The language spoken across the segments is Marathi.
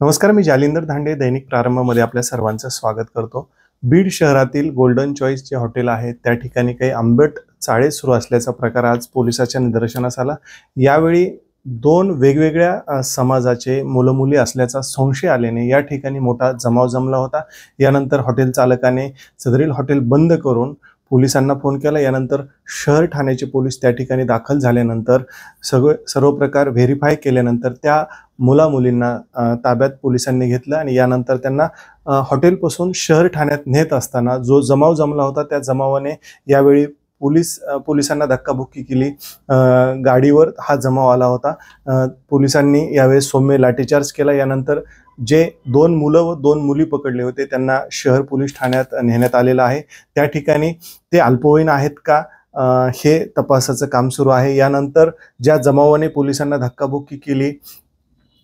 नमस्कार, मी जालिंदर धांडे दैनिक प्रारंभमध्ये आपल्या सर्वांचं स्वागत करतो। बीड शहरातील गोल्डन चॉईस जे हॉटेल आहे त्या ठिकाणी काही आंबट चाळे सुरू असल्याचा प्रकार आज पोलिसांच्या निदर्शनास आला। यावेळी दोन वेगवेगळ्या समाजाचे मुलं-मुली असल्याचा संशय आल्याने या ठिकाणी मोठा जमाव जमला होता। यानंतर हॉटेल चालकाने सदरील हॉटेल बंद करून पोलिसांना फोन केला। यानंतर शहर ठाण्याचे पोलीस त्या ठिकाणी दाखल झाल्यानंतर सर्व प्रकार व्हेरीफाय केल्यानंतर त्या मुला-मुलींना ताब्यात पोलिसांनी घेतलं आणि यानंतर त्यांना हॉटेलपासून शहर ठाण्यात नेत असताना जो जमाव जमला होता त्या जमावाने यावेळी पोलिसांना धक्काबुक्की केली। गाडीवर हा जमाव आला होता। पोलिसांनी यावेळी सौम्य लाठीचार्ज केला। यानंतर जे दोन मुलं व दोन मुली पकडले होते त्यांना शहर पोलीस ठाण्यात नेण्यात आलेलं आहे। त्या ठिकाणी ते अल्पवयीन आहेत का हे तपासाचं काम सुरू आहे। यानंतर ज्या जमावाने पोलिसांना धक्काबुक्की केली,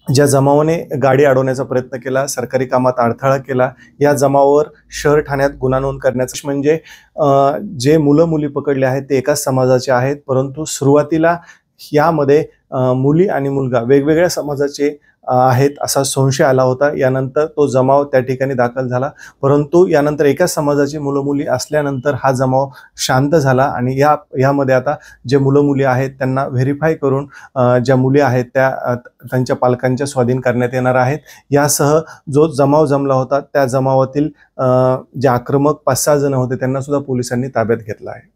ज्या जमावाने गाडी अडवण्याचा प्रयत्न केला, सरकारी कामात अडथळा केला, या जमावावर शहर ठाण्यात गुन्हा नोंद करण्याचं म्हणजे जे मुलं मुली पकडले आहेत ते एकाच समाजाचे आहेत, परंतु सुरुवातीला यामध्ये मुली आणि मुलगा वेगवेगळ्या समाजाचे आहेत असा संशय आला होता। यानंतर तो जमाव त्या ठिकाणी दाखल झाला, परंतु यानंतर एकाच समाजाची मुलं मुली असल्यानंतर हा जमाव शांत झाला आणि यामध्ये आता जे मुलं मुली आहेत त्यांना व्हेरीफाय करून ज्या मुली आहेत त्यांच्या पालकांच्या स्वाधीन करण्यात येणार आहेत। यासह जो जमाव जमला होता त्या जमावातील जे आक्रमक 5-6 जण होते त्यांना सुद्धा पोलिसांनी ताब्यात घेतलं आहे।